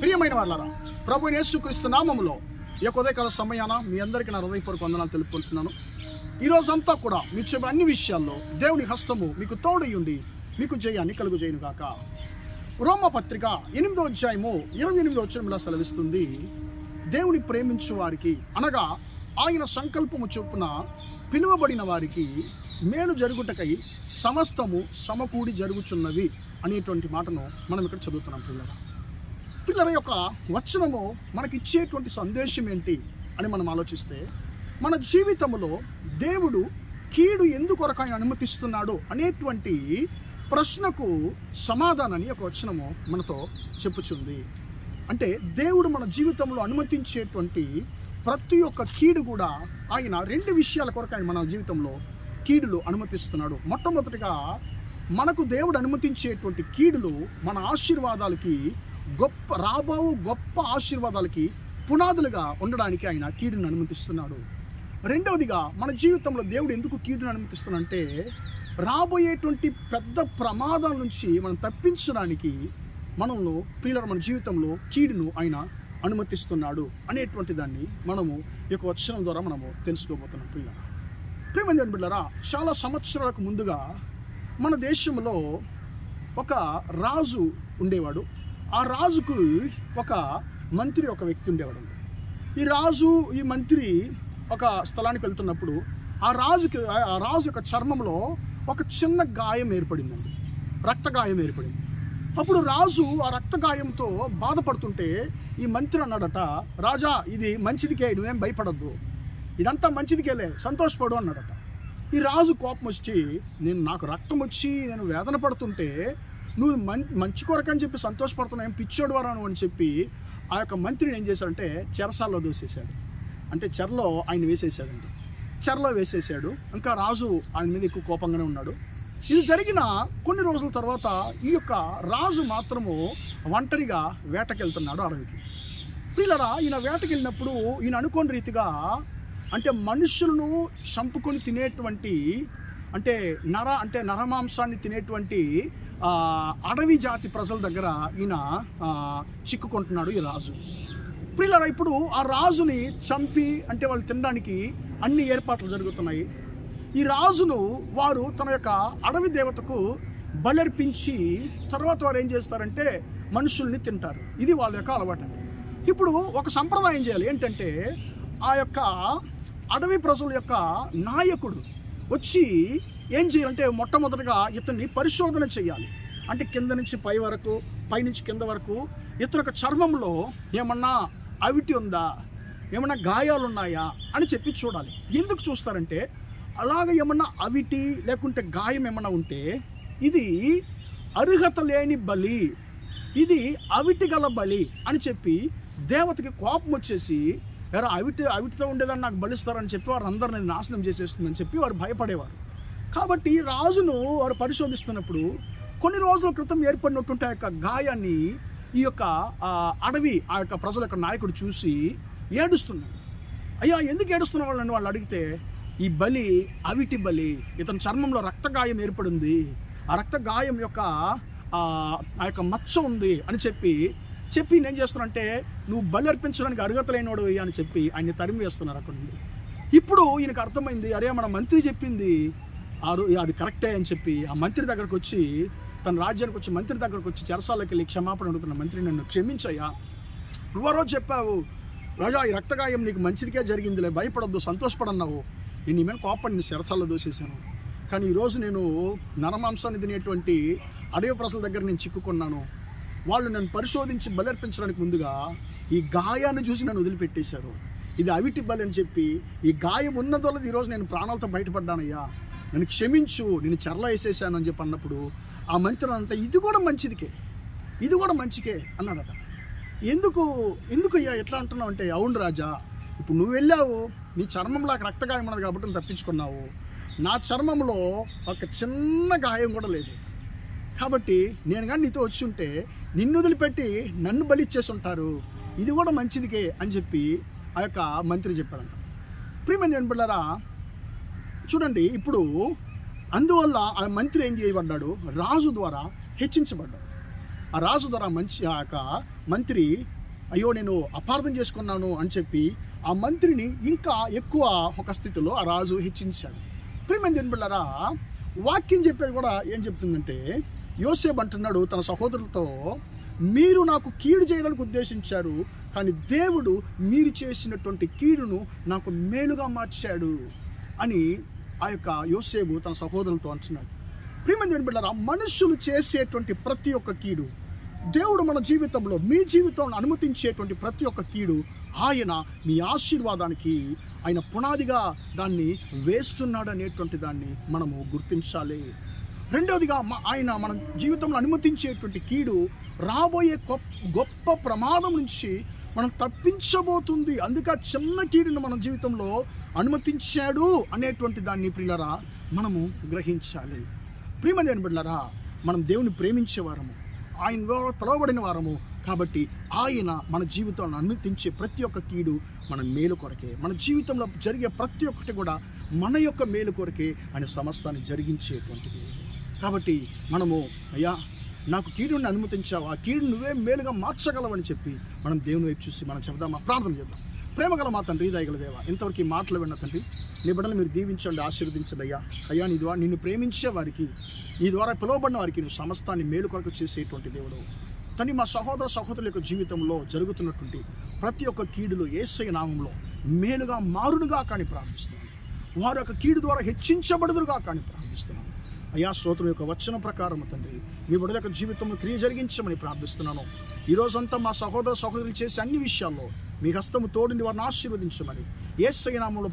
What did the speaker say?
ప్రియమైన వాళ్ళారా, ప్రభు యేసుక్రీస్తు నామములో ఈ ఉదయకాల సమయాన మీ అందరికీ నా హృదయపూర్వక వందనాలు తెలుపుకుంటున్నాను. ఈరోజంతా కూడా మీ చెప్పే అన్ని విషయాల్లో దేవుని హస్తము మీకు తోడయుండి మీకు జయాన్ని కలుగుజేయును గాక. రోమా పత్రిక 8వ అధ్యాయము 28వ వచనంలో సెలవిస్తుంది, దేవుని ప్రేమించు వారికి అనగా ఆయన సంకల్పము చొప్పున పిలువబడిన వారికి మేలు జరుగుటకై సమస్తము సమకూడి జరుగుచున్నవి అనేటువంటి మాటను మనం ఇక్కడ చదువుతున్నాం. పిల్లల యొక్క వచనము మనకిచ్చేటువంటి సందేశం ఏంటి అని మనం ఆలోచిస్తే, మన జీవితంలో దేవుడు కీడు ఎందుకొరకు ఆయన అనుమతిస్తున్నాడు అనేటువంటి ప్రశ్నకు సమాధానాన్ని ఒక వచనము మనతో చెప్పుచుంది. అంటే దేవుడు మన జీవితంలో అనుమతించేటువంటి ప్రతి ఒక్క కీడు కూడా ఆయన రెండు విషయాల కొరకు ఆయన మన జీవితంలో కీడులు అనుమతిస్తున్నాడు. మొట్టమొదటిగా మనకు దేవుడు అనుమతించేటువంటి కీడులు మన ఆశీర్వాదాలకి గొప్ప ఆశీర్వాదాలకి పునాదులుగా ఉండడానికి ఆయన కీడును అనుమతిస్తున్నాడు. రెండవదిగా మన జీవితంలో దేవుడు ఎందుకు కీడును అనుమతిస్తున్నాడంటే రాబోయేటువంటి పెద్ద ప్రమాదాల నుంచి మనం తప్పించడానికి మనల్ని మన జీవితంలో కీడును ఆయన అనుమతిస్తున్నాడు అనేటువంటి దాన్ని మనము ఈ యొక్క వచనం ద్వారా మనము తెలుసుకోబోతున్నాం. ప్రియమైన బిడ్డలారా, చాలా సంవత్సరాలకు ముందుగా మన దేశంలో ఒక రాజు ఉండేవాడు. ఆ రాజుకు ఒక వ్యక్తి ఉండేవాడు. ఈ మంత్రి ఒక స్థలానికి వెళ్తున్నప్పుడు ఆ రాజు యొక్క చర్మంలో ఒక చిన్న గాయం ఏర్పడిందండి, రక్త గాయం ఏర్పడింది. అప్పుడు రాజు ఆ రక్త గాయంతో బాధపడుతుంటే ఈ మంత్రి అన్నాడట, రాజా ఇది మంచిదికే, నువ్వేం భయపడద్దు, ఇదంతా మంచిదికేలే, సంతోషపడు అన్నాడట. ఈ రాజు కోపం వచ్చి, నాకు రక్తం వచ్చి నేను వేదన పడుతుంటే నువ్వు మంచి కొరకని చెప్పి సంతోషపడుతున్నావు, ఏం పిచ్చోడు వరాను అని చెప్పి ఆ యొక్క మంత్రిని ఏం చేశాడంటే చెరసాల్లో దోసేశాడు. అంటే చెరలో ఆయన వేసేసాడండి, చెరలో వేసేసాడు. ఇంకా రాజు ఆయన మీద ఎక్కువ కోపంగానే ఉన్నాడు. ఇది జరిగిన కొన్ని రోజుల తర్వాత ఈ యొక్క రాజు మాత్రము ఒంటరిగా వేటకెళ్తున్నాడు అడవికి. పిల్లరా, ఈయన వేటకెళ్ళినప్పుడు ఈయన అనుకోని రీతిగా అంటే మనుషులను చంపుకొని తినేటువంటి అంటే నరమాంసాన్ని తినేటువంటి అడవి జాతి ప్రజల దగ్గర ఈయన చిక్కుకుంటున్నాడు ఈ రాజు. పిల్లరా, ఇప్పుడు ఆ రాజుని చంపి అంటే వాళ్ళు తినడానికి అన్ని ఏర్పాట్లు జరుగుతున్నాయి. ఈ రాజును వారు తన యొక్క అడవి దేవతకు బలర్పించి తర్వాత వారు ఏం చేస్తారంటే మనుషుల్ని తింటారు. ఇది వాళ్ళ యొక్క అలవాటు. ఇప్పుడు ఒక సంప్రదాయం చేయాలి. ఏంటంటే ఆ యొక్క అడవి ప్రజల యొక్క నాయకుడు వచ్చి ఏం చేయాలంటే మొట్టమొదటిగా ఇతన్ని పరిశోధన చేయాలి. అంటే కింద నుంచి పై వరకు, పైనుంచి కింద వరకు ఇతని యొక్క చర్మంలో ఏమన్నా అవిటి ఉందా, ఏమన్నా గాయాలు ఉన్నాయా అని చెప్పి చూడాలి. ఎందుకు చూస్తారంటే అలాగ ఏమన్నా అవిటి లేకుంటే గాయం ఏమన్నా ఉంటే ఇది అర్హత లేని బలి, ఇది అవిటి గల బలి అని చెప్పి దేవతకి కోపం వచ్చేసి, ఎరా అవిటితో ఉండేదాన్ని నాకు బలిస్తారని చెప్పి వారు అందరిని నాశనం చేసేస్తుందని చెప్పి వారు భయపడేవారు. కాబట్టి రాజును వారు పరిశోధిస్తున్నప్పుడు కొన్ని రోజుల క్రితం ఏర్పడినటువంటి ఆ యొక్క గాయాన్ని ఈ యొక్క అడవి ఆ యొక్క ప్రజల యొక్క నాయకుడు చూసి ఏడుస్తున్నాడు. అయ్యా ఎందుకు ఏడుస్తున్న వాళ్ళని వాళ్ళు అడిగితే, ఈ బలి అవిటి బలి, ఇతని చర్మంలో రక్త గాయం ఏర్పడింది, ఆ రక్త గాయం యొక్క ఆ యొక్క మచ్చ ఉంది అని చెప్పి నేను చేస్తున్నానంటే నువ్వు బలి అర్పించడానికి అర్హత లేనివాడు అని చెప్పి ఆయన్ని తరిమి వేస్తున్నారు అక్కడ నుండి. ఇప్పుడు ఈయనకు అర్థమైంది, అరే మన మంత్రి చెప్పింది అది కరెక్టే అని చెప్పి ఆ మంత్రి దగ్గరకు వచ్చి, తన రాజ్యానికి వచ్చి మంత్రి దగ్గరకు వచ్చి చెరసాలకి వెళ్ళి క్షమాపణ అడుగుతున్న మంత్రి, నన్ను క్షమించయ్యా, నువ్వరో చెప్పావు రాజా ఈ రక్తగాయం నీకు మంచిదికే జరిగిందిలే, భయపడద్దు, సంతోషపడన్నావు, నేను నీ మీద కోపడి నీ చెరసాల్లో దోసేసాను. కానీ ఈరోజు నేను నరమాంసాన్ని తినేటువంటి అడవి ప్రజల దగ్గర నేను చిక్కుకున్నాను. వాళ్ళు నన్ను పరిశోధించి బలర్పించడానికి ముందుగా ఈ గాయాన్ని చూసి నన్ను వదిలిపెట్టేశారు. ఇది అవిటి బలి అని చెప్పి ఈ గాయం ఉన్నదోళ్ళ ఈరోజు నేను ప్రాణాలతో బయటపడ్డానయ్యా, నన్ను క్షమించు, నేను చెరలో వేసేసాను అని చెప్పి అన్నప్పుడు ఆ మంత్రి అంతా ఇది కూడా మంచికే అన్నాడట. ఎందుకు అయ్యా ఎట్లా అంటున్నావు అంటే, అవును రాజా, ఇప్పుడు నువ్వు వెళ్ళావు, నీ చర్మంలో రక్త గాయం ఉన్నది కాబట్టి నువ్వు తప్పించుకున్నావు, నా చర్మంలో ఒక చిన్న గాయం కూడా లేదు. కాబట్టి నేను కానీ నీతో వచ్చి ఉంటే నిన్ను వదిలిపెట్టి నన్ను బలిచ్చేసి ఉంటారు, ఇది కూడా మంచిదికే అని చెప్పి ఆ యొక్క మంత్రి చెప్పాడంట. ప్రియమైన బిడ్డలారా, చూడండి, ఇప్పుడు అందువల్ల ఆ మంత్రి ఏం చేయబడ్డాడు, రాజు ద్వారా హెచ్చించబడ్డాడు. ఆ రాజు ద్వారా ఆ యొక్క మంత్రి అయ్యో నేను అపార్థం చేసుకున్నాను అని చెప్పి ఆ మంత్రిని ఇంకా ఎక్కువ ఒక స్థితిలో ఆ రాజు హెచ్చించాడు. ప్రియమైన దేవుని బిడ్డలారా, వాక్యం చెప్పేది కూడా ఏం చెప్తుందంటే, యోసేపు అంటున్నాడు తన సహోదరులతో, మీరు నాకు కీడు చేయడానికి ఉద్దేశించారు, కానీ దేవుడు మీరు చేసినటువంటి కీడును నాకు మేలుగా మార్చాడు అని ఆ యొక్క యోసేపు తన సహోదరులతో అంటున్నాడు. ప్రియమైన దేవుని బిడ్డలారా, మనుషులు చేసేటువంటి ప్రతి ఒక్క కీడు, దేవుడు మన జీవితంలో, మీ జీవితంలో అనుమతించేటువంటి ప్రతి ఒక్క కీడు ఆయన మీ ఆశీర్వాదానికి ఆయన పునాదిగా దాన్ని వేస్తున్నాడు అనేటువంటి దాన్ని మనము గుర్తించాలి. రెండవదిగా ఆయన మన జీవితంలో అనుమతించేటువంటి కీడు రాబోయే గొప్ప ప్రమాదం నుంచి మనం తప్పించబోతుంది. అందుకే చిన్న కీడును మన జీవితంలో అనుమతించాడు అనేటువంటి దాన్ని ప్రియులరా మనము గ్రహించాలి. ప్రియమైన దేవుని బిడ్డలారా, మనం దేవుని ప్రేమించేవారము, ఆయన ద్వారా పిలువబడిన వారము కాబట్టి ఆయన మన జీవితంలో అనుమతించే ప్రతి ఒక్క కీడు మన మేలు కొరకే, మన జీవితంలో జరిగే ప్రతి ఒక్కటి కూడా మన యొక్క మేలు కొరకే ఆయన సమస్తాన్ని జరిగించేటువంటిది. కాబట్టి మనము అయ్యా నాకు కీడుని అనుమతించావు, ఆ కీడు నువ్వే మేలుగా మార్చగలవని చెప్పి మనం దేవుని వైపు చూసి మనం చెప్దామా, ప్రార్థన చేద్దాం. ప్రేమగల మా తండ్రి, దయగల దేవ, ఇంతవరకు ఈ మాటలు విన్న తండ్రి, నీ బిడ్డలు మీరు దీవించండి, ఆశీర్వదించండి అయ్యా. అయ్యా నీ ద్వారా నిన్ను ప్రేమించే వారికి, నీ ద్వారా పిలువబడిన వారికి నువ్వు సమస్తాన్ని మేలు కొరకు చేసేటువంటి దేవుడు తండ్రి. మా సహోదర సహోదరుల యొక్క జీవితంలో జరుగుతున్నటువంటి ప్రతి ఒక్క కీడులో యేసయ్య నామంలో మేలుగా మారునుగా కానీ ప్రార్థిస్తున్నాను. వారి యొక్క కీడు ద్వారా హెచ్చించబడుదురుగా కానీ ప్రార్థిస్తున్నాను. అయ్యా స్తోత్రం యొక్క వచన ప్రకారం తండ్రి మీ బిడ్డల యొక్క జీవితంలో క్రియ జరిగించమని ప్రార్థిస్తున్నాను. ఈరోజంతా మా సహోదర సహోదరులు చేసే అన్ని విషయాల్లో మీ హస్తము తోడుని వారిని ఆశీర్వదించమని యేసయ్య నామములో